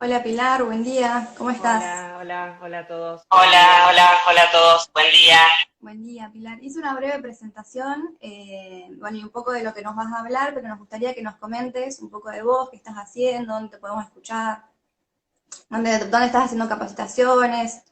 Hola Pilar, buen día, ¿cómo estás? Hola a todos. Buen Hola, día. hola, hola a todos, buen día. Buen día, Pilar. Hice una breve presentación, bueno, y un poco de lo que nos vas a hablar, pero nos gustaría que nos comentes un poco de vos, qué estás haciendo, dónde te podemos escuchar, dónde estás haciendo capacitaciones.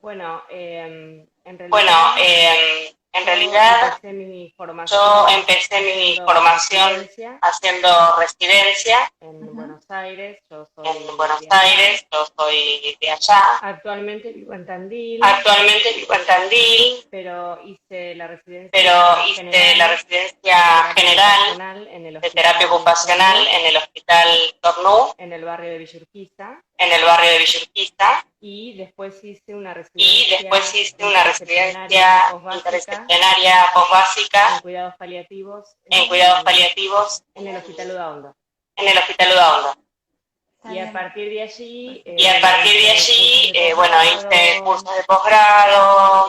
Bueno, en Bueno, realidad en yo realidad empecé mi yo formación empecé mi haciendo formación residencia haciendo residencia en Ujú. Buenos Aires. Yo En soy Buenos de allá. Aires, yo soy de allá. Actualmente vivo en Tandil, Actualmente vivo en Tandil, pero hice la pero residencia hice la general residencia de terapia general ocupacional en el de terapia Hospital ocupacional Tornú, en el Hospital Tornú, en el barrio de Villurquiza, en el barrio de Villurquiza, y después hice una y después residencia hice una interdisciplinaria residencia posbásica interdisciplinaria en posbásica cuidados paliativos en cuidados paliativos en el Hospital Udaondo. en el Hospital Udaondo. Está Y a bien. partir de allí, Y a bueno, partir de hice cursos allí, de bueno, hice posgrado, cursos de posgrado,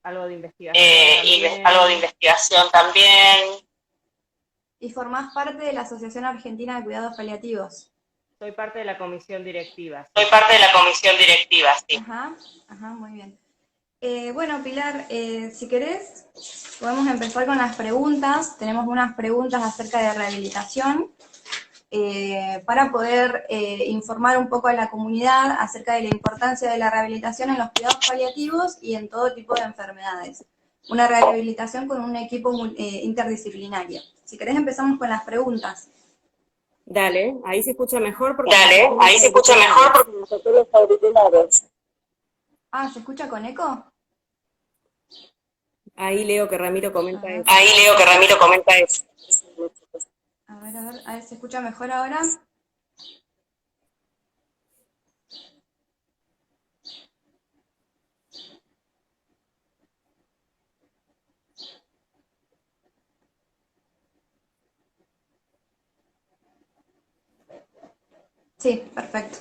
algo de investigación algo de también. investigación también. Y formás parte de la Asociación Argentina de Cuidados Paliativos. Soy parte de la comisión directiva, Soy sí. parte de la comisión directiva, sí. Ajá, ajá, muy bien. Bueno, Pilar, si querés, podemos empezar con las preguntas. Tenemos unas preguntas acerca de rehabilitación para poder informar un poco a la comunidad acerca de la importancia de la rehabilitación en los cuidados paliativos y en todo tipo de enfermedades. Una rehabilitación con un equipo interdisciplinario. Si querés, empezamos con las preguntas. Dale, ahí se escucha mejor porque me Dale, saqué los ahí se escucha mejor auriculares. porque me saqué los auriculares. Ah, ¿se escucha con eco? Ahí leo que Ramiro A comenta ver. eso. Ahí leo que Ramiro comenta eso. A ver, ¿se escucha mejor ahora? Sí, perfecto.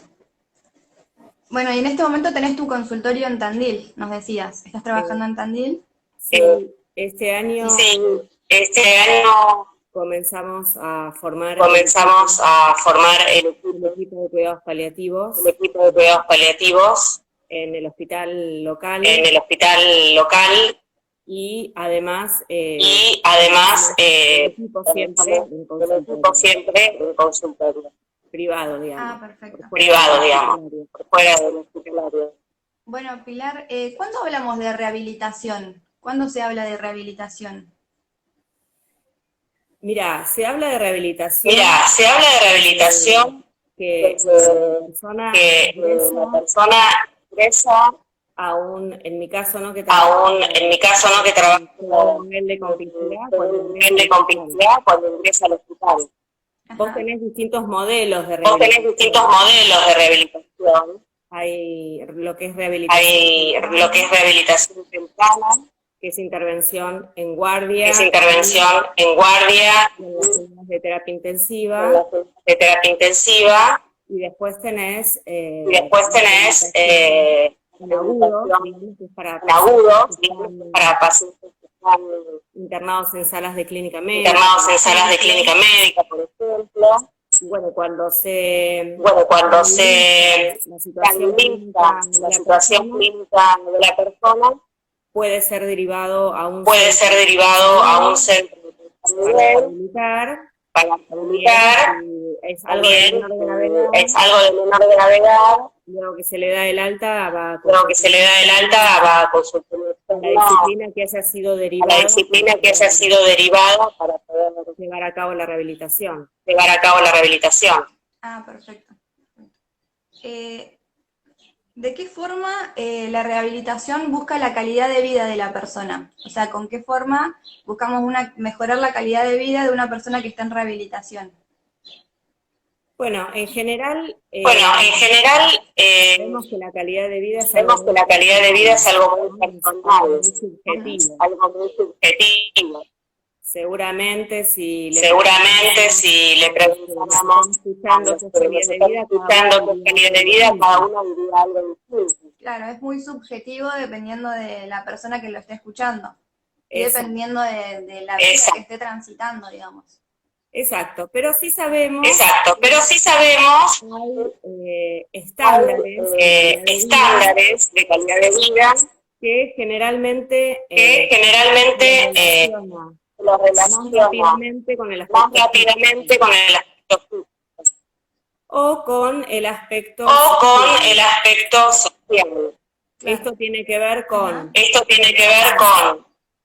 Bueno, y en este momento tenés tu consultorio en Tandil, nos decías. ¿Estás Eh, trabajando en Tandil? sí, este Sí, año sí, este año comenzamos a formar comenzamos a formar el equipo de cuidados el paliativos equipo de cuidados paliativos en el hospital en local. el hospital local Y además y además trabajamos el equipo siempre trabajamos en el equipo consultorio siempre en consultorio privado, Ah, digamos, por perfecto. fuera del Privado, digamos, hospitalario. por fuera del hospitalario. Bueno, Pilar, ¿cuándo hablamos de rehabilitación? ¿Cuándo se habla de rehabilitación? Mira, se habla de rehabilitación Mira, se habla de desde rehabilitación que la desde persona que la ingresa persona ingresa en mi caso, ¿no? Que trabajo aún, en mi caso, ¿no? Que trabaja en segundo nivel de en complejidad cuando un ingresa nivel al de hospital. complejidad cuando ingresa al hospital. Vos Ajá. tenés distintos modelos de Vos tenés distintos rehabilitación. modelos de rehabilitación. Hay lo que es rehabilitación Hay lo que temprana, es rehabilitación temprana, que es intervención en que es guardia y intervención en guardia en las unidades de terapia en intensiva, las unidades de terapia intensiva, y después tenés y después tenés rehabilitación en agudo, rehabilitación digamos que es para en pacientes agudo, que digamos, están para pacientes que están internados en salas de clínica médica, por internados en salas de ejemplo. clínica médica, por ejemplo. Y bueno, cuando se Bueno, cuando estabiliza se la situación estabiliza clínica de la la situación persona, clínica de la persona, puede ser derivado a un puede ser centro de tercer derivado a un nivel centro de tercer para nivel rehabilitar, para o bien rehabilitar, si es o algo de bien menor si gravedad, es algo de menor gravedad, luego que se le da el alta va a luego que se le consultorio da el alta externo va a consultorio a la externo, disciplina que haya sido a la derivado para disciplina que haya poder sido derivada para poder llevar a cabo la rehabilitación. llevar a cabo la rehabilitación. Ah, perfecto. Eh, ¿De qué forma la rehabilitación busca la calidad de vida de la persona? O sea, ¿con qué forma buscamos mejorar la calidad de vida de una persona que está en rehabilitación? Bueno, en general, Bueno, en general, vemos que la calidad de vida es algo vemos que muy la calidad de vida es personal, algo muy ¿no? Es algo personal, muy es subjetivo. algo muy subjetivo. Seguramente si le Seguramente preguntáramos si le a los que nos están preguntáramos a escuchando los qué es que calidad nos de están vida, cada uno escuchando qué es diría calidad algo de vida, cada distinto. uno diría algo distinto. Claro, es muy subjetivo dependiendo de la persona que lo esté escuchando y Exacto. dependiendo de la vida que esté transitando, digamos. Exacto, pero sí sabemos, hay estándares de calidad de vida que generalmente lo relaciona más rápidamente con el aspecto físico o con el aspecto social. Esto tiene que ver con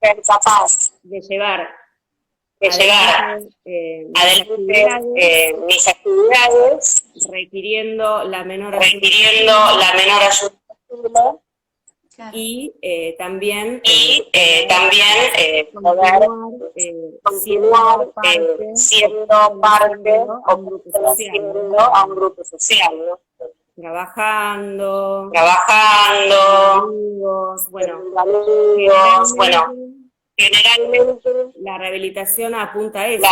ser capaz de llevar adelante mis actividades requiriendo la menor ayuda posible y también poder continuar siendo parte o perteneciendo a un grupo social, ¿no? Trabajando, amigos, generalmente la rehabilitación apunta a eso.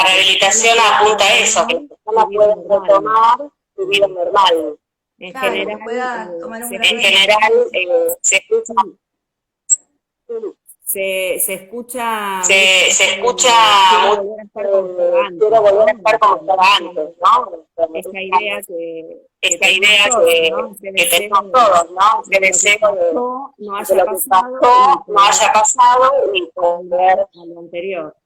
Que la persona pueda retomar su vida normal. En general, se escucha mucho, quiero volver a estar como estaba antes, ¿no? Esa idea que tenemos todos, ¿no? Ese deseo de lo que pasó no haya pasado y volver a lo anterior.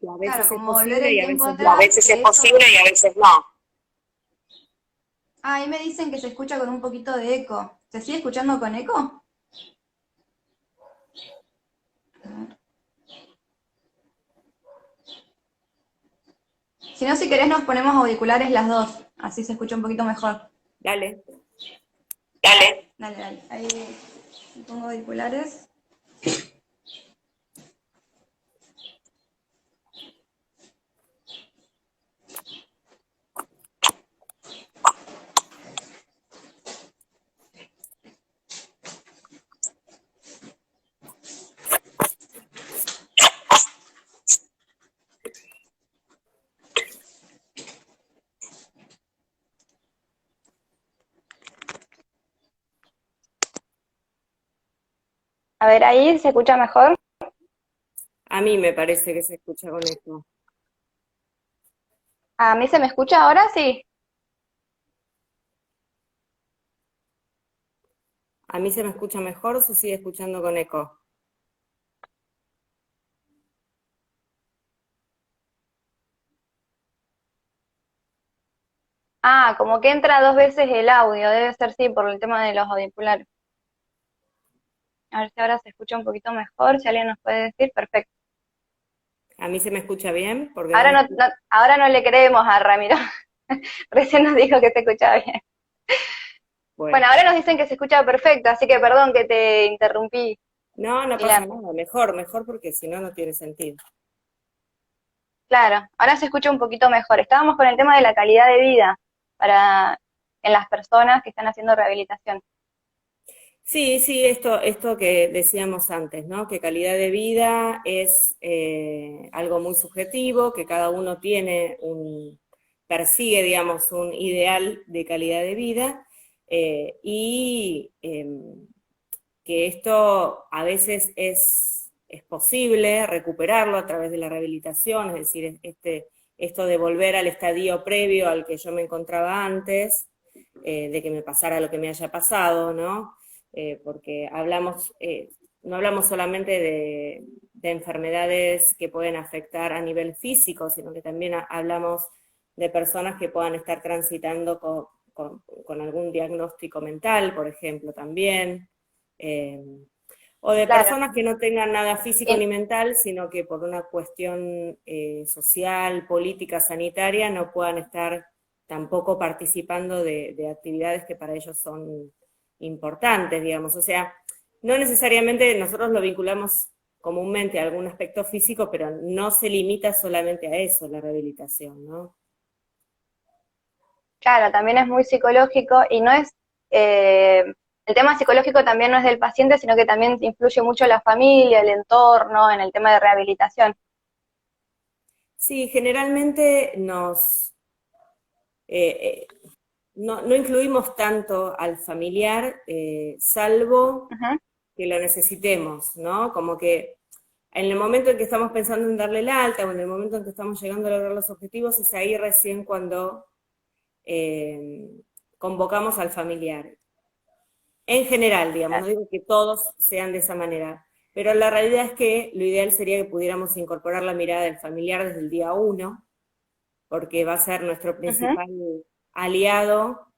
Que a veces es posible y a veces no. Ahí me dicen que se escucha con un poquito de eco. ¿Se sigue escuchando con eco? Si no, si querés nos ponemos auriculares las dos, así se escucha un poquito mejor. Dale. Ahí pongo auriculares. A ver, ahí se escucha mejor. A mí me parece que se escucha con esto. ¿A mí se me escucha ahora? Sí. ¿A mí se me escucha mejor o se sigue escuchando con eco? Ah, como que entra dos veces el audio, debe ser sí, por el tema de los auriculares. A ver si ahora se escucha un poquito mejor, si alguien nos puede decir, perfecto. ¿A mí se me escucha bien? Porque ahora no le creemos a Ramiro, recién nos dijo que se escuchaba bien. Bueno, ahora nos dicen que se escucha perfecto, así que perdón que te interrumpí. No pasa nada, mejor porque si no, no tiene sentido. Claro, ahora se escucha un poquito mejor. Estábamos con el tema de la calidad de vida en las personas que están haciendo rehabilitación. Sí, esto que decíamos antes, ¿no? Que calidad de vida es algo muy subjetivo, que cada uno persigue, digamos, un ideal de calidad de vida, y que esto a veces es posible recuperarlo a través de la rehabilitación, es decir, esto de volver al estadio previo al que yo me encontraba antes, de que me pasara lo que me haya pasado, ¿no? Porque no hablamos solamente de enfermedades que pueden afectar a nivel físico, sino que también hablamos de personas que puedan estar transitando con algún diagnóstico mental, por ejemplo, también, o de personas que no tengan nada físico ni mental, sino que por una cuestión social, política, sanitaria, no puedan estar tampoco participando de actividades que para ellos son importantes, digamos. O sea, no necesariamente nosotros lo vinculamos comúnmente a algún aspecto físico, pero no se limita solamente a eso la rehabilitación, ¿no? Claro, también es muy psicológico y no es, el tema psicológico también no es del paciente, sino que también influye mucho la familia, el entorno, en el tema de rehabilitación. Sí, generalmente no incluimos tanto al familiar, salvo que lo necesitemos, ¿no? Como que En el momento en que estamos pensando en darle el alta, o en el momento en que estamos llegando a lograr los objetivos, es ahí recién cuando convocamos al familiar. En general, digamos, no digo que todos sean de esa manera, pero la realidad es que lo ideal sería que pudiéramos incorporar la mirada del familiar desde el día uno, porque va a ser nuestro Ujú. principal aliado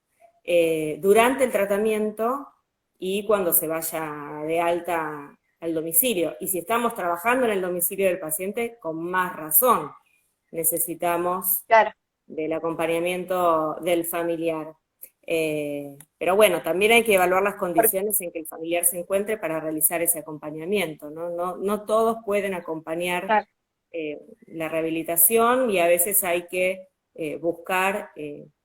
durante el tratamiento y cuando se vaya de alta al domicilio. Y si estamos trabajando en el domicilio del paciente, con más razón necesitamos Claro, del acompañamiento del familiar. Pero bueno, también hay que evaluar las porque, condiciones en que el familiar se encuentre para realizar ese acompañamiento, ¿no? No todos pueden acompañar claro. la rehabilitación y a veces hay que buscar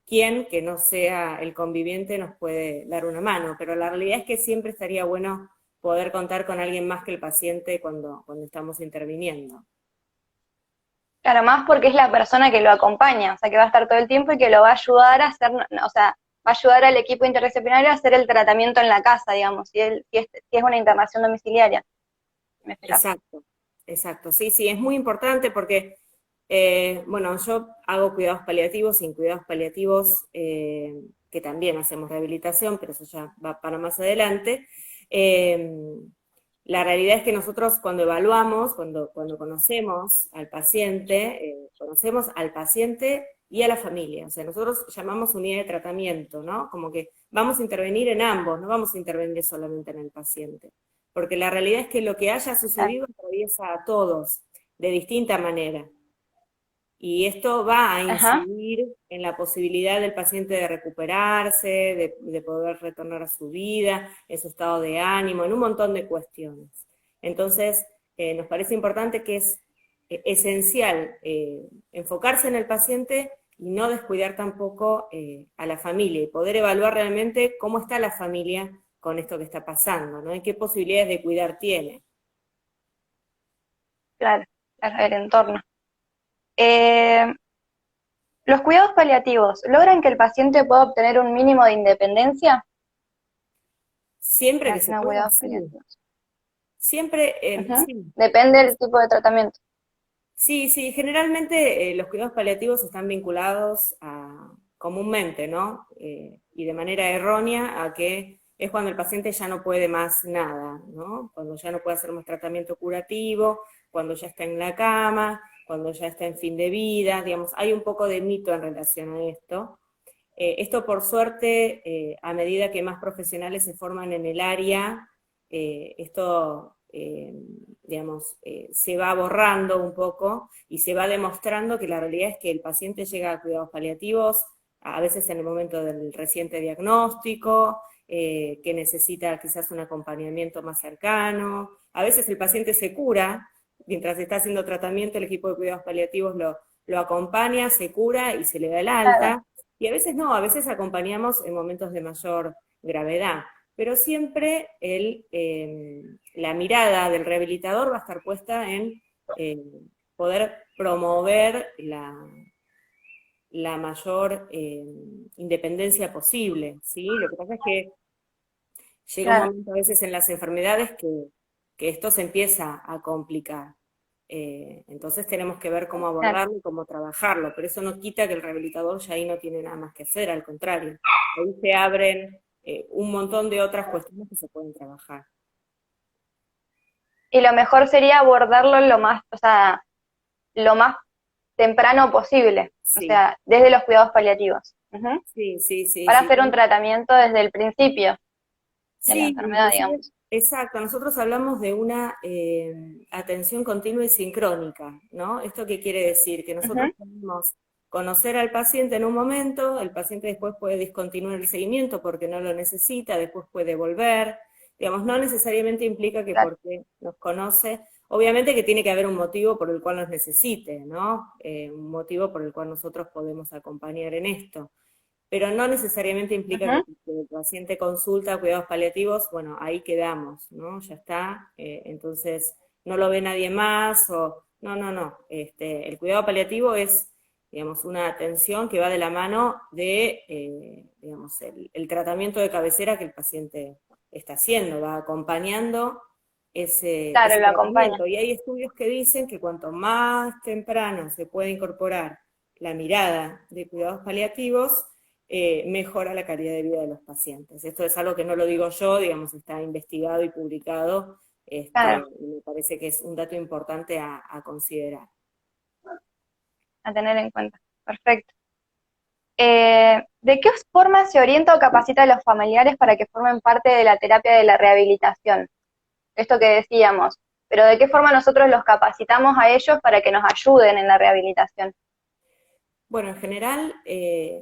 quién que no sea el conviviente nos puede dar una mano, pero la realidad es que siempre estaría bueno poder contar con alguien más que el paciente cuando estamos interviniendo. Claro, más porque es la persona que lo acompaña, o sea, que va a estar todo el tiempo y que lo va a ayudar a hacer, o sea, va a ayudar al equipo interdisciplinario a hacer el tratamiento en la casa, digamos, si es una internación domiciliaria, en este caso. Exacto, exacto. Sí, sí, es muy importante porque, bueno, yo hago cuidados paliativos, sin cuidados paliativos, que también hacemos rehabilitación, pero eso ya va para más adelante. Eh, la realidad es que nosotros cuando evaluamos, cuando conocemos al paciente y a la familia. O sea, nosotros llamamos unidad de tratamiento, ¿no? Como que vamos a intervenir en ambos, no vamos a intervenir solamente en el paciente. Porque la realidad es que lo que haya Claro. sucedido atraviesa a todos de distinta manera. Y esto va a Ajá, incidir en la posibilidad del paciente de recuperarse, de poder retornar a su vida, en su estado de ánimo, en un montón de cuestiones. Entonces, nos parece importante que es esencial enfocarse en el paciente y no descuidar tampoco a la familia y poder evaluar realmente cómo está la familia con esto que está pasando, ¿no? Y qué posibilidades de cuidar tiene. claro, claro, el entorno. Eh, ¿Los cuidados paliativos logran que el paciente pueda obtener un mínimo de independencia Siempre que se relacionado a pueda, cuidados sí. paliativos? Siempre, Ujú. sí. Depende del tipo de tratamiento. Sí, sí, generalmente los cuidados paliativos están vinculados comúnmente, ¿no? Y de manera errónea a que es cuando el paciente ya no puede más nada, ¿no? Cuando ya no puede hacer más tratamiento curativo, cuando ya está en la cama, cuando ya está en fin de vida, digamos, hay un poco de mito en relación a esto. Esto por suerte, a medida que más profesionales se forman en el área, esto, digamos, se va borrando un poco y se va demostrando que la realidad es que el paciente llega a cuidados paliativos, a veces en el momento del reciente diagnóstico, que necesita quizás un acompañamiento más cercano, a veces el paciente se cura, mientras está haciendo tratamiento el equipo de cuidados paliativos lo acompaña, se cura y se le da el Claro, alta, y a veces no, a veces acompañamos en momentos de mayor gravedad, pero siempre la mirada del rehabilitador va a estar puesta en eh, poder promover la mayor independencia posible, ¿sí? Lo que pasa es que llega un claro, momento a veces en las enfermedades que esto se empieza a complicar. Entonces tenemos que ver cómo claro. abordarlo y cómo trabajarlo, pero eso no quita que el rehabilitador ya ahí no tiene nada más que hacer, al contrario, ahí se abren un montón de otras cuestiones que se pueden trabajar. Y lo mejor sería abordarlo lo más, o sea, lo más temprano posible, o Sí, sea, desde los cuidados paliativos. Ujú. sí, sí, sí, Para sí. hacer un tratamiento desde el principio de la Sí, enfermedad, inclusive, digamos. exacto, nosotros hablamos de una atención continua y sincrónica, ¿no? ¿Esto qué quiere decir? Que nosotros Ujú. podemos conocer al paciente en un momento, el paciente después puede discontinuar el seguimiento porque no lo necesita, después puede volver, digamos, no necesariamente implica que Claro, porque nos conoce, obviamente que tiene que haber un motivo por el cual nos necesite, ¿no? Un motivo por el cual nosotros podemos acompañar en esto, pero no necesariamente implica que ujú. el paciente consulta cuidados paliativos, bueno, ahí quedamos, ¿no? Ya está, entonces no lo ve nadie más, o no, no, no, el cuidado paliativo es, digamos, una atención que va de la mano de, digamos, el tratamiento de cabecera que el paciente está haciendo, va acompañando Claro, ese lo acompaña. tratamiento. Y hay estudios que dicen que cuanto más temprano se puede incorporar la mirada de cuidados paliativos, mejora la calidad de vida de los pacientes. Esto es algo que no lo digo yo, digamos, está investigado y publicado, Claro, y me parece que es un dato importante a considerar. a tener en cuenta. Perfecto. ¿De qué forma se orienta o capacita a los familiares para que formen parte de la terapia de la rehabilitación? Esto que decíamos, pero ¿de qué forma nosotros los capacitamos a ellos para que nos ayuden en la rehabilitación? Bueno, en general,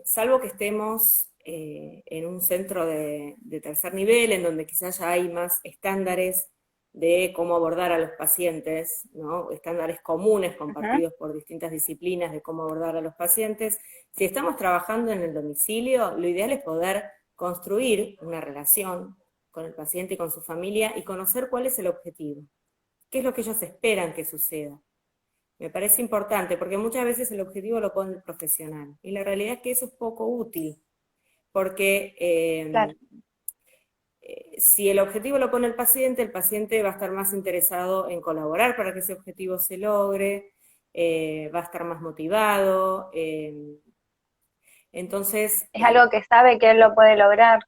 salvo que estemos en un centro de tercer nivel, en donde quizás ya hay más estándares de cómo abordar a los pacientes, ¿no? Estándares comunes Ujú. compartidos por distintas disciplinas de cómo abordar a los pacientes. Si estamos trabajando en el domicilio, lo ideal es poder construir una relación con el paciente y con su familia y conocer cuál es el objetivo, qué es lo que ellos esperan que suceda. Me parece importante, porque muchas veces el objetivo lo pone el profesional, y la realidad es que eso es poco útil, porque Claro, si el objetivo lo pone el paciente va a estar más interesado en colaborar para que ese objetivo se logre, va a estar más motivado, entonces, es algo que sabe que él lo puede lograr,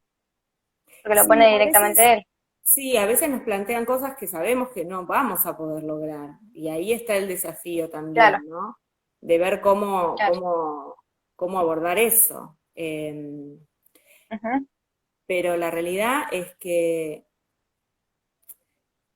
porque lo sí, pone directamente él. sí, a veces nos plantean cosas que sabemos que no vamos a poder lograr, y ahí está el desafío Claro, también, ¿no? De ver cómo, claro. cómo abordar eso. Ujú. Pero la realidad es que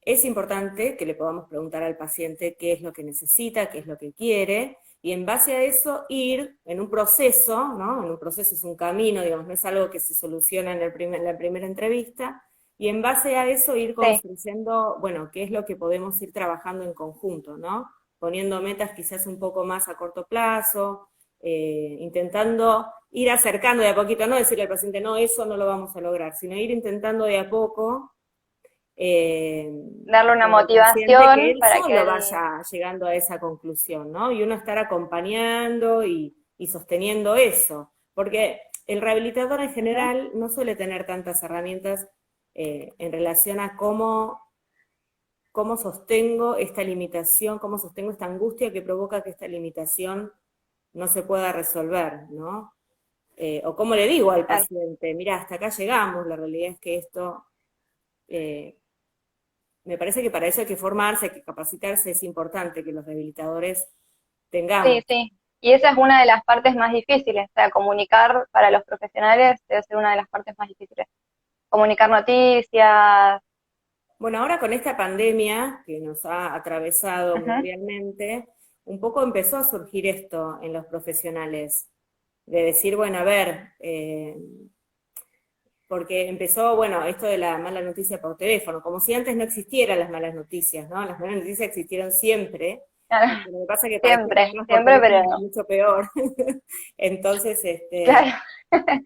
es importante que le podamos preguntar al paciente qué es lo que necesita, qué es lo que quiere, y en base a eso ir en un proceso, ¿no? En un proceso es un camino, digamos, no es algo que se soluciona en la primera entrevista, y en base a eso ir Sí, construyendo, bueno, qué es lo que podemos ir trabajando en conjunto, ¿no? Poniendo metas quizás un poco más a corto plazo, intentando ir acercando de a poquito, no decirle al paciente, no, eso no lo vamos a lograr, sino ir intentando de a poco, eh, darle una con el paciente, que motivación él para que solo él... vaya llegando a esa conclusión, ¿no? Y uno estar acompañando y sosteniendo eso, porque el rehabilitador en Ujú. general no suele tener tantas herramientas en relación a cómo sostengo esta limitación, cómo sostengo esta angustia que provoca que esta limitación no se pueda resolver, ¿no? O cómo le digo al Claro. paciente, mira, hasta acá llegamos, la realidad es que esto, eh, me parece que para eso hay que formarse, hay que capacitarse, es importante que los rehabilitadores Sí, tengamos. sí. Y esa es una de las partes más difíciles, o sea, comunicar para los profesionales debe ser una de las partes más difíciles. Comunicar noticias. Bueno, ahora con esta pandemia que nos ha atravesado Ujú. mundialmente, un poco empezó a surgir esto en los profesionales, de decir, bueno, a ver, porque empezó, bueno, esto de la mala noticia por teléfono, como si antes no existieran las malas noticias, ¿no? Las malas noticias existieron siempre, Claro, lo que pasa es que para quien siempre, tenerlas por siempre, teléfono pero es no. mucho peor. Entonces, Claro.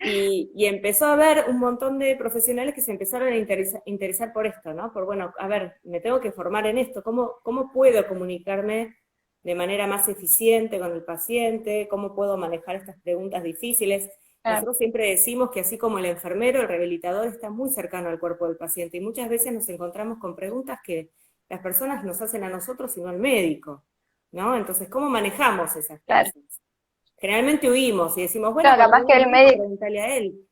y empezó a haber un montón de profesionales que se empezaron a interesar por esto, ¿no? Por, bueno, a ver, me tengo que formar en esto, ¿cómo puedo comunicarme de manera más eficiente con el paciente? ¿Cómo puedo manejar estas preguntas difíciles? Claro, Nosotros siempre decimos que así como el enfermero, el rehabilitador está muy cercano al cuerpo del paciente, y muchas veces nos encontramos con preguntas que las personas nos hacen a nosotros y no al médico, ¿no? Entonces, ¿cómo manejamos esas claro. cosas? Generalmente huimos y decimos, bueno, Claro, cuando capaz venga que el el médico, médico, preguntale a él.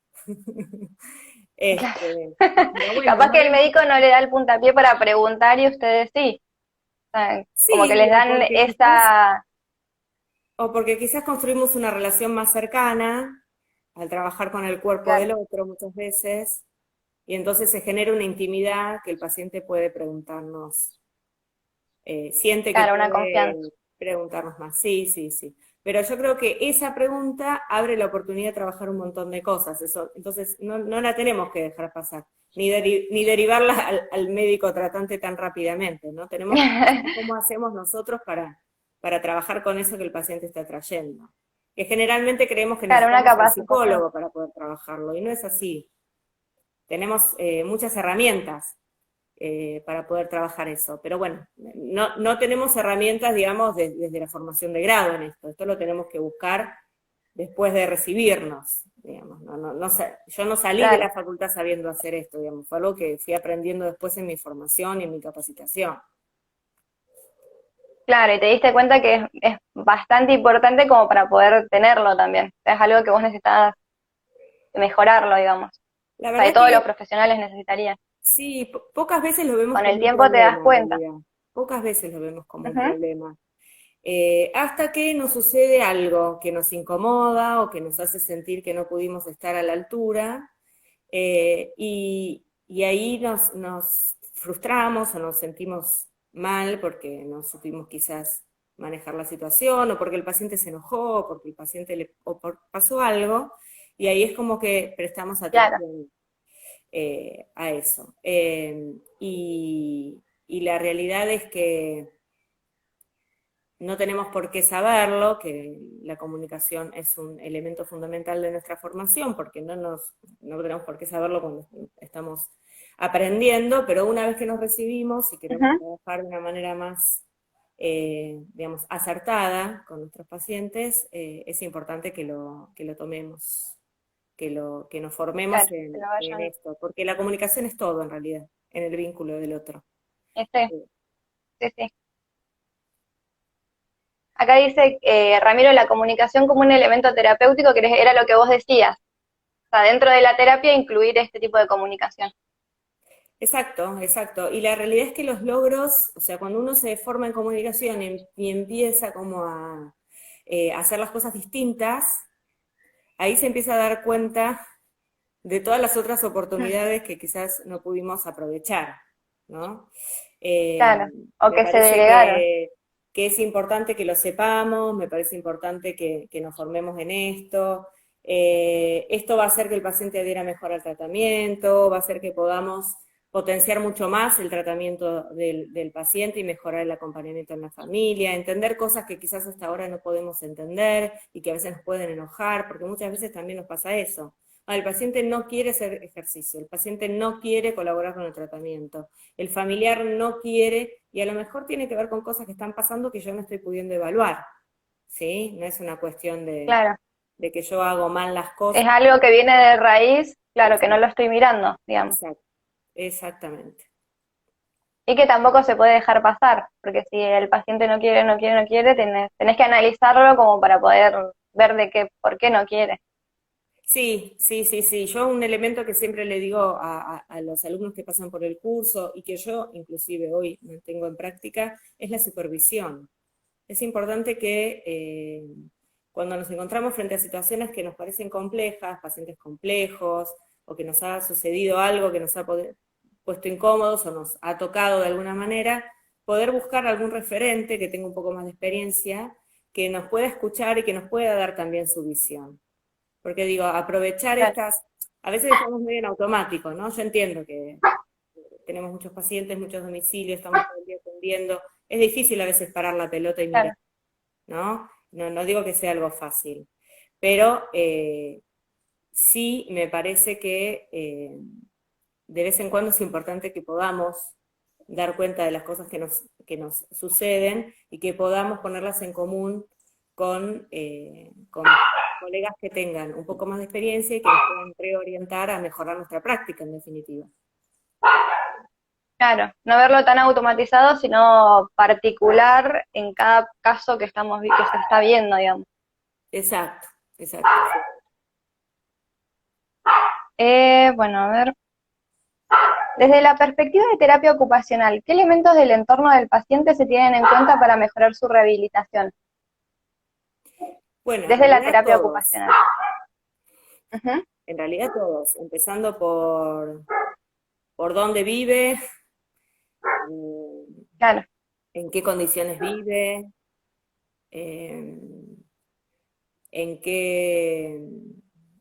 claro. Este, pero bueno, Capaz no que el vemos. médico no le da el puntapié para preguntar y ustedes sí. O sea, como que Sí, les dan esa... o porque quizás construimos una relación más cercana al trabajar con el cuerpo Claro, del otro muchas veces, y entonces se genera una intimidad que el paciente puede preguntarnos, siente que claro, una puede confianza. preguntarnos más. Sí, sí, sí. Pero yo creo que esa pregunta abre la oportunidad de trabajar un montón de cosas. Eso, entonces, no la tenemos que dejar pasar, ni derivarla al médico tratante tan rápidamente, ¿no? Tenemos que pensar cómo hacemos nosotros para trabajar con eso que el paciente está trayendo. Que generalmente creemos que Claro, una necesitamos al capacitación. psicólogo para poder trabajarlo, y no es así. Tenemos muchas herramientas para poder trabajar eso. Pero bueno, no tenemos herramientas, digamos, desde la formación de grado en esto. Esto lo tenemos que buscar después de recibirnos. digamos, yo no salí de Claro, la facultad sabiendo hacer esto, digamos, fue algo que fui aprendiendo después en mi formación y en mi capacitación. claro, y te diste cuenta que es bastante importante como para poder tenerlo también. Es algo que vos necesitas mejorarlo, digamos. La O sea, que verdad todos los que profesionales necesitarían. sí, pocas veces lo vemos Con como el un tiempo te das problema en cuenta. realidad, pocas veces lo vemos como un Ujú. problema. Hasta que nos sucede algo que nos incomoda o que nos hace sentir que no pudimos estar a la altura, y ahí nos frustramos o nos sentimos mal porque no supimos quizás manejar la situación, o porque el paciente se enojó, o porque el paciente pasó algo, y ahí es como que prestamos Claro, atención a eso. Y la realidad es que no tenemos por qué saberlo, que la comunicación es un elemento fundamental de nuestra formación, porque no tenemos por qué saberlo cuando estamos aprendiendo, pero una vez que nos recibimos y queremos ujú, trabajar de una manera más, digamos, acertada con nuestros pacientes, es importante que lo tomemos, que nos formemos claro, que lo en vayan. esto, porque la comunicación es todo en realidad, en el vínculo del otro. Este, Eh, sí, sí. Acá dice, Ramiro, la comunicación como un elemento terapéutico, que era lo que vos decías. O sea, dentro de la terapia incluir este tipo de comunicación. Exacto, exacto. Y la realidad es que los logros, o sea, cuando uno se forma en comunicación y empieza como a hacer las cosas distintas, ahí se empieza a dar cuenta de todas las otras Mm, oportunidades que quizás no pudimos aprovechar, ¿no? Eh, claro, o Me que se parece delegaron. que es importante que lo sepamos, me parece importante que nos formemos en esto. Esto va a hacer que el paciente adhiera mejor al tratamiento, va a hacer que podamos potenciar mucho más el tratamiento del paciente y mejorar el acompañamiento en la familia, entender cosas que quizás hasta ahora no podemos entender y que a veces nos pueden enojar, porque muchas veces también nos pasa eso. El paciente no quiere hacer ejercicio, el paciente no quiere colaborar con el tratamiento, el familiar no quiere, y a lo mejor tiene que ver con cosas que están pasando que yo no estoy pudiendo evaluar, ¿sí? No es una cuestión Claro, de que yo hago mal las es cosas. algo que viene de raíz, claro, que no Exacto, lo estoy mirando, digamos. exacto, exactamente. Y que tampoco se puede dejar pasar, porque si el paciente no quiere, no quiere, no quiere, tenés que analizarlo como para poder ver por qué no quiere. Sí, sí, sí, sí. Yo un elemento que siempre le digo a los alumnos que pasan por el curso y que yo inclusive hoy mantengo en práctica es la supervisión. Es importante que cuando nos encontramos frente a situaciones que nos parecen complejas, pacientes complejos, o que nos ha sucedido algo que nos ha puesto incómodos o nos ha tocado de alguna manera, poder buscar algún referente que tenga un poco más de experiencia, que nos pueda escuchar y que nos pueda dar también su visión. Porque digo, aprovechar Claro, a veces estamos medio en automático, ¿no? Yo entiendo que tenemos muchos pacientes, muchos domicilios, estamos todo el día atendiendo, es difícil a veces parar la pelota y mirar, claro, ¿no? No digo que sea algo fácil, pero sí me parece que de vez en cuando es importante que podamos dar cuenta de las cosas que nos suceden y que podamos ponerlas en común con colegas que tengan un poco más de experiencia y que nos puedan reorientar a mejorar nuestra práctica, en definitiva. claro. No verlo tan automatizado, sino particular en cada caso que que se está viendo, digamos. Exacto, exacto, sí. Bueno, a ver. Desde la perspectiva de terapia ocupacional, ¿qué elementos del entorno del paciente se tienen en cuenta para mejorar su rehabilitación? Bueno, Desde la terapia ocupacional. Ujú, en realidad todos, empezando por dónde vive, claro, en qué condiciones vive, eh, en qué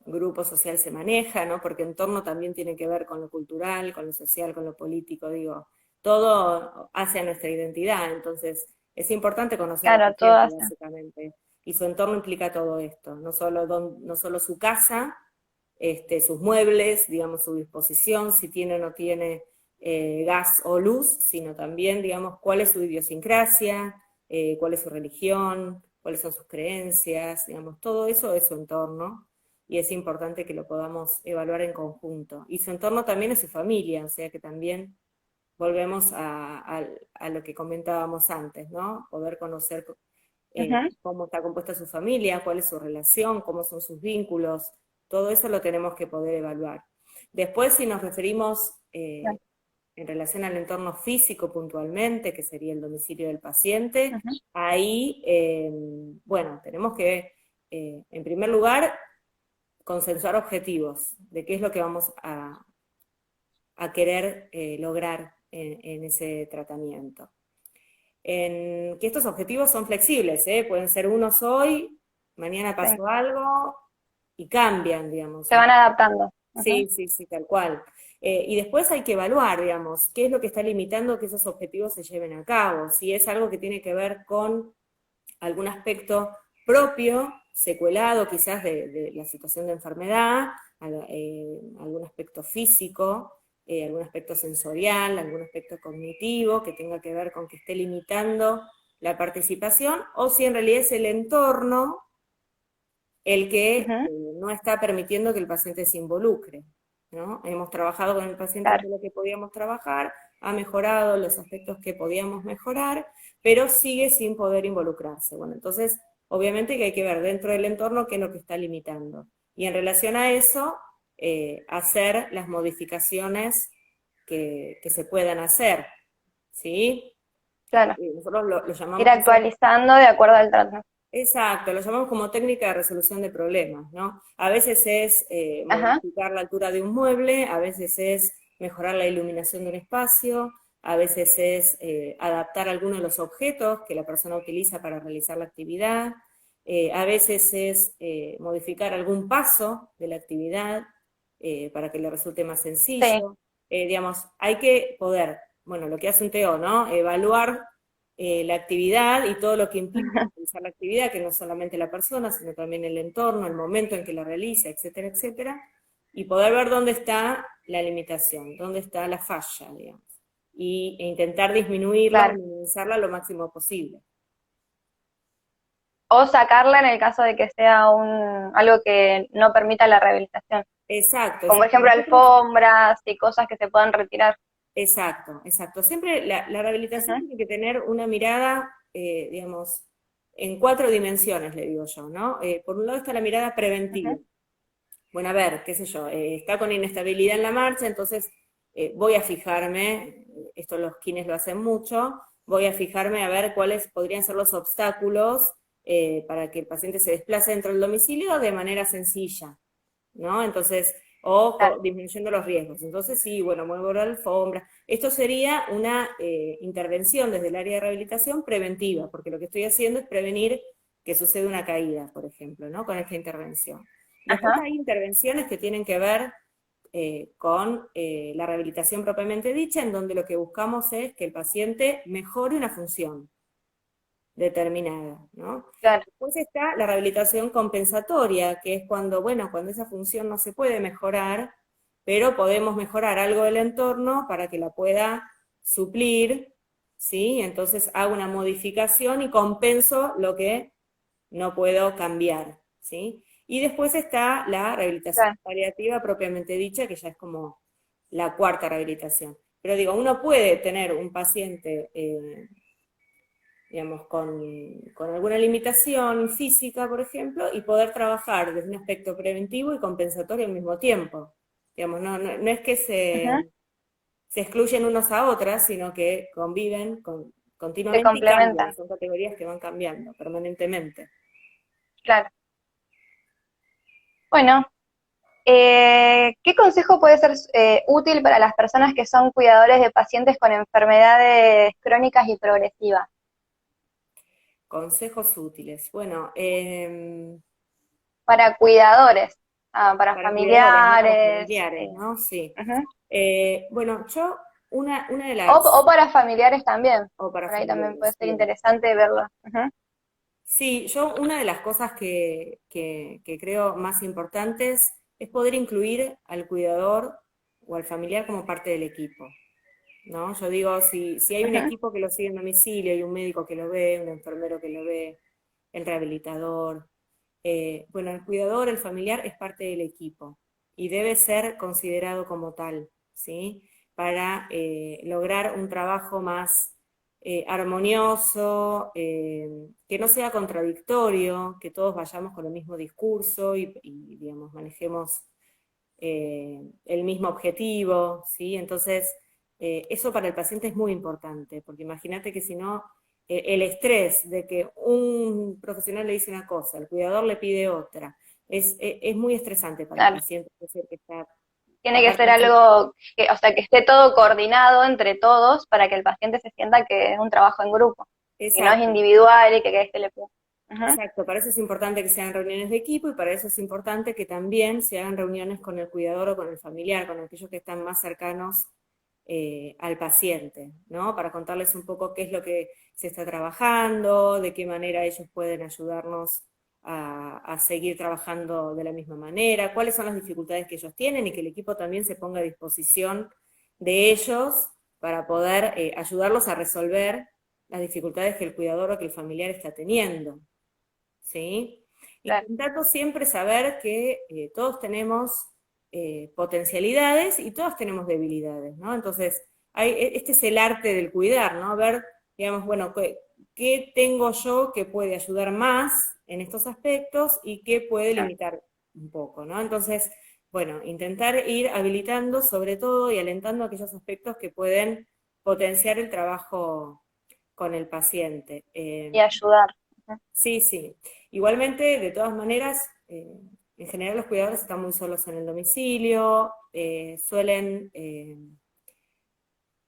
grupo social se maneja, ¿no? Porque entorno también tiene que ver con lo cultural, con lo social, con lo político, digo, todo hace a nuestra identidad, entonces es importante conocer al claro, paciente todas. básicamente, y su entorno implica todo esto, no solo su casa, sus muebles, digamos, su disposición, si tiene o no tiene gas o luz, sino también, digamos, cuál es su idiosincrasia, cuál es su religión, cuáles son sus creencias, digamos, todo eso es su entorno. y es importante que lo podamos evaluar en conjunto. Y su entorno también es su familia, o sea que también volvemos a lo que comentábamos antes, ¿no? Poder conocer cómo está compuesta su familia, cuál es su relación, cómo son sus vínculos, todo eso lo tenemos que poder evaluar. Después, si nos referimos en relación al entorno físico puntualmente, que sería el domicilio del paciente, ahí, bueno, tenemos que, en primer lugar, consensuar objetivos de qué es lo que vamos a querer lograr en ese tratamiento. Que estos objetivos son flexibles, pueden ser unos hoy, mañana pasó algo y cambian, digamos. Se van adaptando. Sí, sí, sí, tal cual. Y después hay que evaluar, digamos, qué es lo que está limitando que esos objetivos se lleven a cabo. Si es algo que tiene que ver con algún aspecto propio, secuelado quizás de la situación de enfermedad, algún aspecto físico, algún aspecto sensorial, algún aspecto cognitivo que tenga que ver con que esté limitando la participación, o si en realidad es el entorno el que no está permitiendo que el paciente se involucre, ¿no? Hemos trabajado con el paciente todo lo que podíamos trabajar, ha mejorado los aspectos que podíamos mejorar, pero sigue sin poder involucrarse. Bueno, entonces, obviamente que hay que ver dentro del entorno qué es lo que está limitando. Y en relación a eso, hacer las modificaciones que se puedan hacer, ¿sí? Claro. Nosotros lo llamamos... Ir actualizando de acuerdo al tratamiento. Exacto, lo llamamos como técnica de resolución de problemas, ¿no? A veces es modificar la altura de un mueble, a veces es mejorar la iluminación de un espacio, a veces es adaptar algunos de los objetos que la persona utiliza para realizar la actividad, a veces es modificar algún paso de la actividad para que le resulte más sencillo. Digamos, hay que poder, bueno, lo que hace un TO, ¿no? Evaluar la actividad y todo lo que implica realizar la actividad, que no solamente la persona, sino también el entorno, el momento en que la realiza, etcétera, etcétera, y poder ver dónde está la limitación, dónde está la falla, digamos, e intentar disminuirla, minimizarla lo máximo posible. O sacarla en el caso de que sea algo que no permita la rehabilitación. Exacto. Como por ejemplo alfombras y cosas que se puedan retirar. Exacto, exacto. Siempre la rehabilitación tiene que tener una mirada, digamos, en 4 dimensiones, le digo yo, ¿no? Por un lado está la mirada preventiva. Bueno, a ver, qué sé yo, está con inestabilidad en la marcha, entonces voy a fijarme, esto los kines lo hacen mucho, voy a fijarme a ver cuáles podrían ser los obstáculos para que el paciente se desplace dentro del domicilio de manera sencilla, ¿no? Entonces, disminuyendo los riesgos. Entonces, sí, bueno, muevo la alfombra. Esto sería una intervención desde el área de rehabilitación preventiva, porque lo que estoy haciendo es prevenir que suceda una caída, por ejemplo, ¿no? Con esta intervención. Después hay intervenciones que tienen que ver con la rehabilitación propiamente dicha, en donde lo que buscamos es que el paciente mejore una función determinada, ¿no? Después está la rehabilitación compensatoria, que es cuando, bueno, cuando esa función no se puede mejorar, pero podemos mejorar algo del entorno para que la pueda suplir, ¿sí? Entonces hago una modificación y compenso lo que no puedo cambiar, ¿sí? Y después está la rehabilitación paliativa propiamente dicha, que ya es como la 4ª rehabilitación. Pero digo, uno puede tener un paciente digamos, con alguna limitación física, por ejemplo, y poder trabajar desde un aspecto preventivo y compensatorio al mismo tiempo. Digamos, no es que se excluyen unos a otras, sino que conviven continuamente y cambian, son categorías que van cambiando permanentemente. Claro. Bueno, ¿qué consejo puede ser útil para las personas que son cuidadores de pacientes con enfermedades crónicas y progresivas? Consejos útiles. Bueno, para cuidadores, para familiares. Familiares, ¿no? Sí. Bueno, yo, una de las... O para familiares también. O para por ahí familiares, también puede ser bien. interesante verlo. Sí, yo una de las cosas que creo más importantes es poder incluir al cuidador o al familiar como parte del equipo, ¿no? Yo digo, si hay un equipo que lo sigue en domicilio, hay un médico que lo ve, un enfermero que lo ve, el rehabilitador, bueno, el cuidador, el familiar es parte del equipo y debe ser considerado como tal, ¿sí? Para lograr un trabajo más armonioso, que no sea contradictorio, que todos vayamos con el mismo discurso y digamos, manejemos el mismo objetivo, ¿sí? Entonces, eso para el paciente es muy importante, porque imagínate que si no, el estrés de que un profesional le dice una cosa, el cuidador le pide otra, es muy estresante para el Claro. paciente, es decir, que está, Tiene que aparte ser de ser, algo que, o sea, que esté todo coordinado entre todos para que el paciente se sienta que es un trabajo en grupo y no es exacto, individual y que este le pide. Ujú. exacto, para eso es importante que se hagan reuniones de equipo y para eso es importante que también se hagan reuniones con el cuidador o con el familiar, con aquellos que están más cercanos al paciente, ¿no? Para contarles un poco qué es lo que se está trabajando, de qué manera ellos pueden ayudarnos a seguir trabajando de la misma manera, cuáles son las dificultades que ellos tienen y que el equipo también se ponga a disposición de ellos para poder ayudarlos a resolver las dificultades que el cuidador o que el familiar está teniendo, ¿sí? Claro, Intentando siempre saber que todos tenemos potencialidades y todos tenemos debilidades, ¿no? Entonces, este es el arte del cuidar, ¿no? Ver, digamos, bueno, ¿qué tengo yo que puede ayudar más en estos aspectos y qué puede claro. limitar un poco, ¿no? Entonces, bueno, intentar ir habilitando sobre todo y alentando aquellos aspectos que pueden potenciar el trabajo con el paciente. Y ayudar. Ujú. Sí, sí. Igualmente, de todas maneras, en general los cuidadores están muy solos en el domicilio, suelen,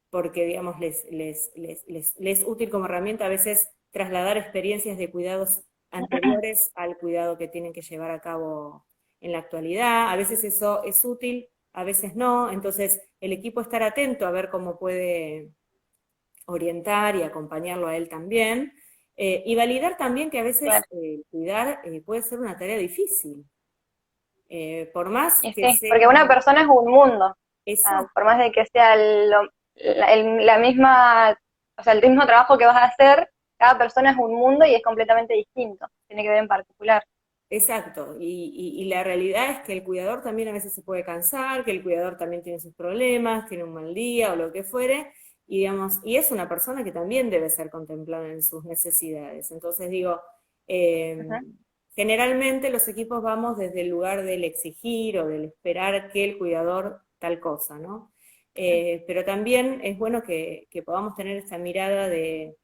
porque digamos, les es útil como herramienta a veces trasladar experiencias de cuidados anteriores al cuidado que tienen que llevar a cabo en la actualidad. A veces eso es útil, a veces no. Entonces, el equipo estar atento a ver cómo puede orientar y acompañarlo a él también. Y validar también que a veces Claro. cuidar puede ser una tarea difícil. Por más Y que sí, sea porque una persona es un mundo. Por exacto, más de que sea la misma, o sea, el mismo trabajo que vas a hacer, cada persona es un mundo y es completamente distinto. Tiene que ver en particular. exacto. Y la realidad es que el cuidador también a veces se puede cansar, que el cuidador también tiene sus problemas, tiene un mal día o lo que fuere, y digamos, y es una persona que también debe ser contemplada en sus necesidades. Entonces digo, eh, Ujú. generalmente los equipos vamos desde el lugar del exigir o del esperar que el cuidador tal cosa, ¿no? Pero también es bueno que podamos tener esta mirada de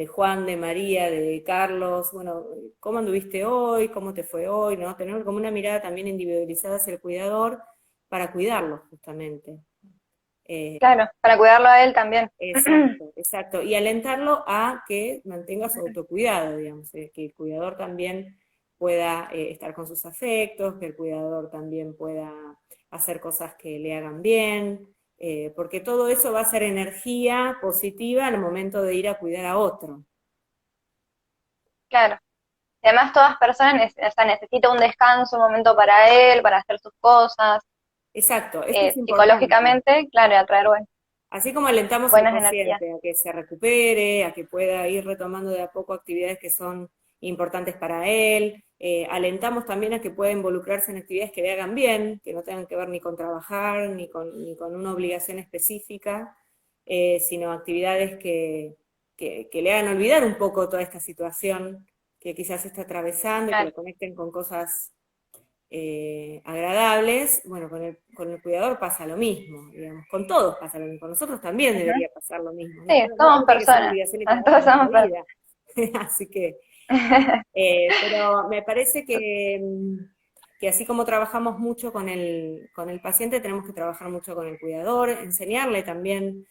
Juan, de María, de Carlos, bueno, ¿cómo anduviste hoy? ¿Cómo te fue hoy? ¿No? Tener como una mirada también individualizada hacia el cuidador para cuidarlo justamente. Eh, Claro, para cuidarlo a él también. exacto, exacto. Y alentarlo a que mantenga su autocuidado, digamos, que el cuidador también pueda estar con sus afectos, que el cuidador también pueda hacer cosas que le hagan bien, porque todo eso va a ser energía positiva al momento de ir a cuidar a otro. Claro. Y además todas personas o sea, necesitan un descanso, un momento para él, para hacer sus cosas. Exacto, esto es importante. Psicológicamente, claro, y a traer Así como alentamos al buenas energías. paciente a que se recupere, a que pueda ir retomando de a poco actividades que son importantes para él, alentamos también a que pueda involucrarse en actividades que le hagan bien, que no tengan que ver ni con trabajar, ni con una obligación específica, sino actividades que le hagan olvidar un poco toda esta situación que quizás está atravesando y que Claro. lo conecten con cosas agradables. Bueno, con el cuidador pasa lo mismo, digamos, con todos pasa lo mismo, con nosotros también Ujú. debería pasar lo mismo, no, Sí, no somos tiene que ser personas. obligación y trabajo Todos en nuestra somos personas. vida. Así que, pero me parece que así como trabajamos mucho con el paciente, tenemos que trabajar mucho con el cuidador, enseñarle también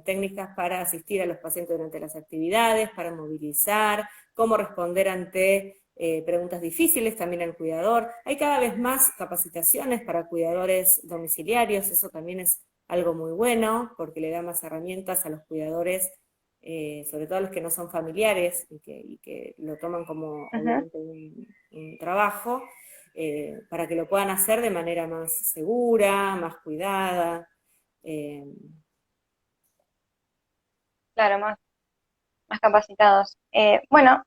técnicas para asistir a los pacientes durante las actividades, para movilizar, cómo responder ante preguntas difíciles también al cuidador. Hay cada vez más capacitaciones para cuidadores domiciliarios, eso también es algo muy bueno, porque le da más herramientas a los cuidadores, sobre todo a los que no son familiares y que lo toman como Ujú. obviamente un trabajo, para que lo puedan hacer de manera más segura, más cuidada. eh, Claro, más capacitados. Bueno,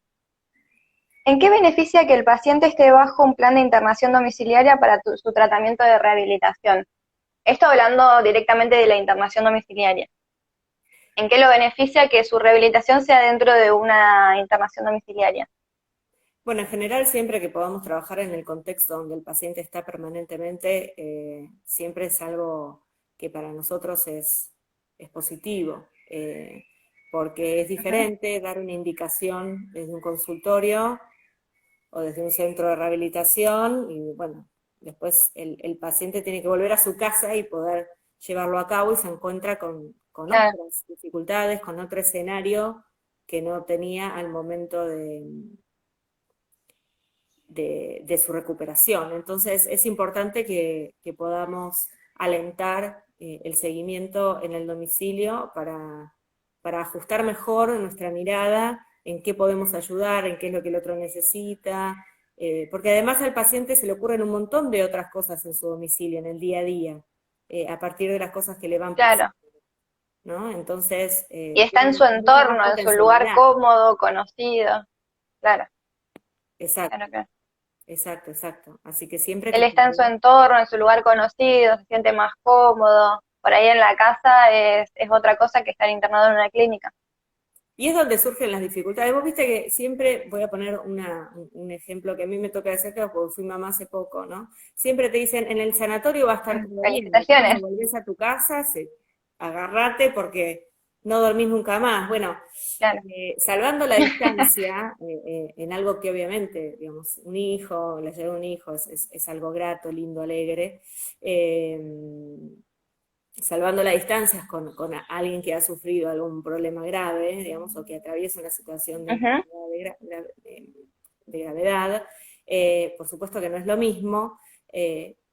¿En qué beneficia que el paciente esté bajo un plan de internación domiciliaria para su tratamiento de rehabilitación? Esto hablando directamente de la internación domiciliaria. ¿En qué lo beneficia que su rehabilitación sea dentro de una internación domiciliaria? Bueno, en general, siempre que podamos trabajar en el contexto donde el paciente está permanentemente, siempre es algo que para nosotros es positivo, porque es diferente dar una indicación desde un consultorio o desde un centro de rehabilitación, y bueno, después el paciente tiene que volver a su casa y poder llevarlo a cabo y se encuentra con otras dificultades, con otro escenario que no tenía al momento de su recuperación. Entonces es importante que podamos alentar el seguimiento en el domicilio para ajustar mejor nuestra mirada en qué podemos ayudar, en qué es lo que el otro necesita, porque además al paciente se le ocurren un montón de otras cosas en su domicilio, en el día a día, a partir de las cosas que le van pasando, Claro. ¿no? Entonces, Y está en tiene su mucha más entorno, en su lugar potencialidad. cómodo, conocido. Claro, Exacto, claro, claro. exacto, exacto. Así que siempre Él que está en su entorno, en su lugar conocido, se siente más cómodo. Por ahí en la casa es otra cosa que estar internado en una clínica. y es donde surgen las dificultades. Vos viste que siempre, voy a poner un ejemplo que a mí me toca de cerca porque fui mamá hace poco, ¿no? Siempre te dicen, en el sanatorio va a estar todo bien, después cuando Felicitaciones. volvés a tu casa, agarrate porque no dormís nunca más. Bueno, Claro, salvando la distancia, en algo que obviamente, digamos, un hijo, la llegada de un hijo es algo grato, lindo, alegre, eh, salvando las distancias con alguien que ha sufrido algún problema grave, digamos, o que atraviesa una situación de ujú, enfermedad de gravedad, por supuesto que no es lo mismo,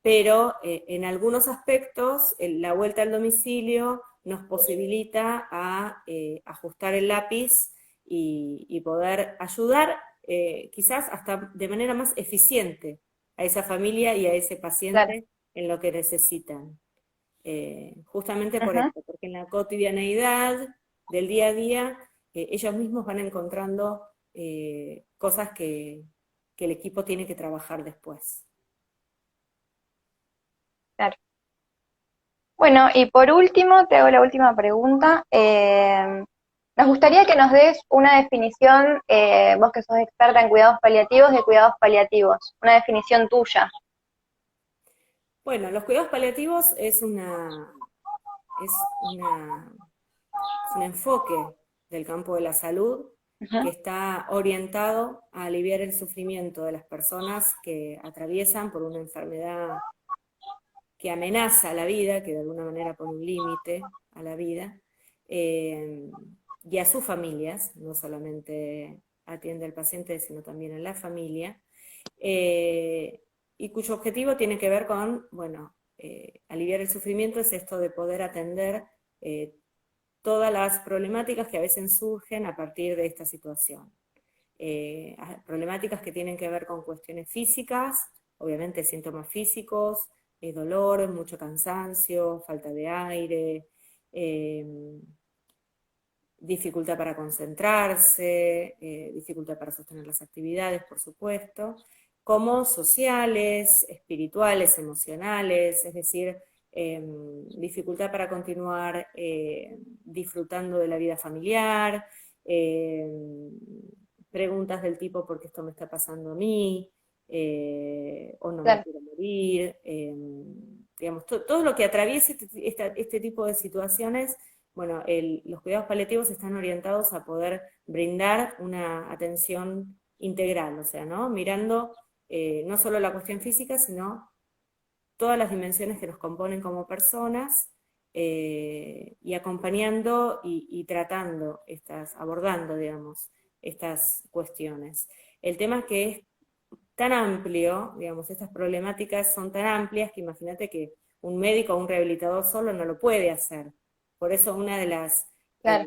pero en algunos aspectos la vuelta al domicilio nos posibilita a ajustar el lápiz y poder ayudar quizás hasta de manera más eficiente a esa familia y a ese claro, paciente en lo que necesitan. Justamente por ujú, esto, porque en la cotidianeidad del día a día ellos mismos van encontrando cosas que el equipo tiene que trabajar después. claro. Bueno, y por último, te hago la última pregunta. Nos gustaría que nos des una definición, vos que sos experta en cuidados paliativos, de cuidados paliativos, una definición tuya. Bueno, los cuidados paliativos es un enfoque del campo de la salud Ujú, que está orientado a aliviar el sufrimiento de las personas que atraviesan por una enfermedad que amenaza la vida, que de alguna manera pone un límite a la vida, eh, y a sus familias, no solamente atiende al paciente, sino también a la familia, eh, y cuyo objetivo tiene que ver con, bueno, aliviar el sufrimiento es esto de poder atender eh, todas las problemáticas que a veces surgen a partir de esta situación. Problemáticas que tienen que ver con cuestiones físicas, obviamente síntomas físicos, dolor, mucho cansancio, falta de aire, dificultad para concentrarse, dificultad para sostener las actividades, por supuesto, como sociales, espirituales, emocionales, es decir, dificultad para continuar disfrutando de la vida familiar, eh, preguntas del tipo ¿por qué esto me está pasando a mí? O no me claro, quiero morir, digamos, todo lo que atraviese este tipo de situaciones, bueno, los cuidados paliativos están orientados a poder brindar una atención integral, o sea, ¿no? Mirando no solo la cuestión física, sino todas las dimensiones que nos componen como personas, y acompañando y tratando abordando, digamos, estas cuestiones. El tema es que es tan amplio, digamos, estas problemáticas son tan amplias que imagínate que un médico o un rehabilitador solo no lo puede hacer. Por eso una de las, claro,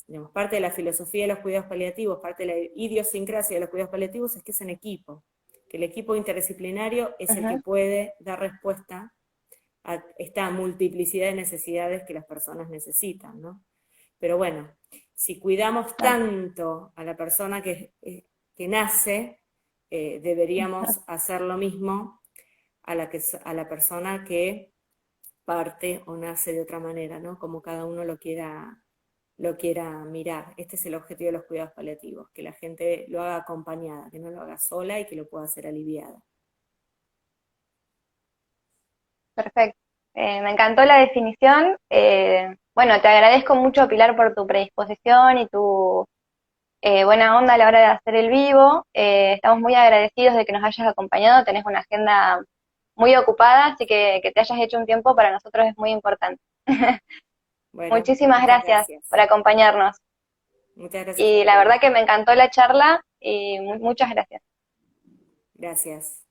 digamos, parte de la filosofía de los cuidados paliativos, parte de la idiosincrasia de los cuidados paliativos es que es en equipo, que el equipo interdisciplinario es el que ujú, puede dar respuesta a esta multiplicidad de necesidades que las personas necesitan, ¿no? Pero bueno, si cuidamos claro, tanto a la persona que nace, deberíamos hacer lo mismo a la persona que parte o nace de otra manera, ¿no? Como cada uno lo quiera mirar. Este es el objetivo de los cuidados paliativos, que la gente lo haga acompañada, que no lo haga sola y que lo pueda hacer aliviada. Perfecto. Me encantó la definición. Bueno, te agradezco mucho, Pilar, por tu predisposición y tu buena onda a la hora de hacer el vivo. Estamos muy agradecidos de que nos hayas acompañado. Tenés una agenda muy ocupada, así que te hayas hecho un tiempo para nosotros es muy importante. Bueno, Muchísimas muchas gracias gracias. por acompañarnos. Muchas gracias a Y la ustedes. verdad que me encantó la charla y muchas gracias. Gracias.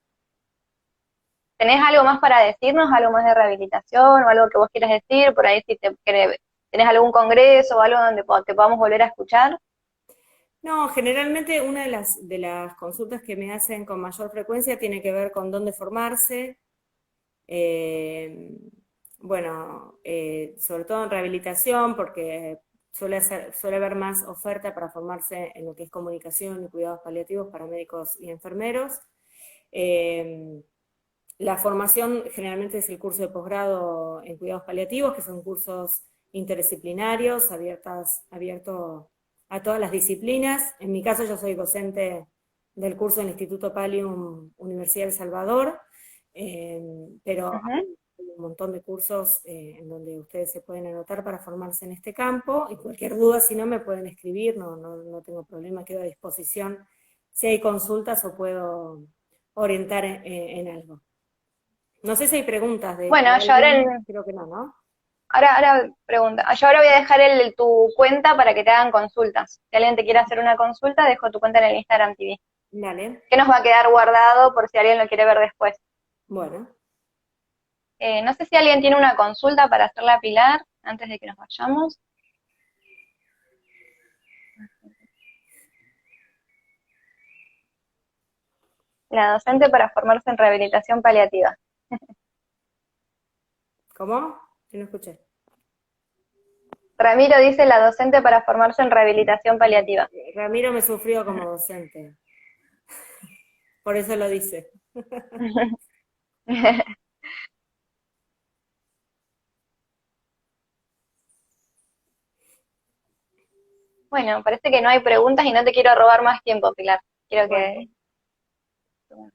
¿Tenés algo más para decirnos, algo más de rehabilitación o algo que vos quieras decir? Por ahí si tenés algún congreso o algo donde te podamos volver a escuchar. No, generalmente una de las consultas que me hacen con mayor frecuencia tiene que ver con dónde formarse. Bueno, sobre todo en rehabilitación, porque suele haber más oferta para formarse en lo que es comunicación y cuidados paliativos para médicos y enfermeros. La formación generalmente es el curso de posgrado en cuidados paliativos, que son cursos interdisciplinarios, abierto a todas las disciplinas. En mi caso yo soy docente del curso del Instituto Pallium Universidad de El Salvador, pero hay un montón de cursos en donde ustedes se pueden anotar para formarse en este campo, y cualquier duda, si no, me pueden escribir, no tengo problema, quedo a disposición si hay consultas o puedo orientar en algo. No sé si hay preguntas de Bueno, yo alguien, creo que no, ¿no? ahora pregunta. Yo ahora voy a dejar tu cuenta para que te hagan consultas. Si alguien te quiere hacer una consulta, dejo tu cuenta en el Instagram TV. Dale, Que nos va a quedar guardado por si alguien lo quiere ver después. bueno. No sé si alguien tiene una consulta para hacerle a Pilar antes de que nos vayamos. La docente para formarse en rehabilitación paliativa. ¿Cómo? Yo no escuché. Ramiro dice la docente para formarse en rehabilitación paliativa. Ramiro me sufrió como docente, por eso lo dice. Bueno, parece que no hay preguntas y no te quiero robar más tiempo, Pilar. Quiero que Bueno,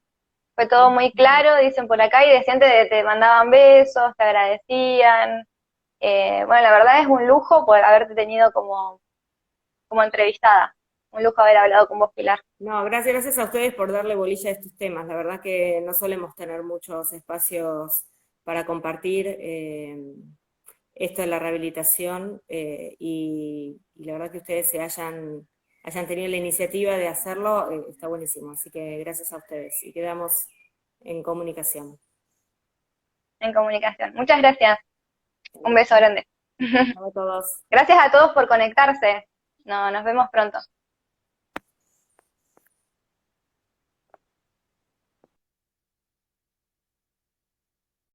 fue todo muy claro, dicen por acá, y decían te mandaban besos, te agradecían. Bueno, la verdad es un lujo poder haberte tenido como entrevistada. Un lujo haber hablado con vos, Pilar. no, gracias a ustedes por darle bolilla a estos temas. La verdad que no solemos tener muchos espacios para compartir esto de la rehabilitación, y la verdad que ustedes hayan tenido la iniciativa de hacerlo, está buenísimo. Así que gracias a ustedes y quedamos en comunicación. En comunicación. Muchas gracias. Un beso grande. Chao a todos. Gracias a todos por conectarse. No, nos vemos pronto.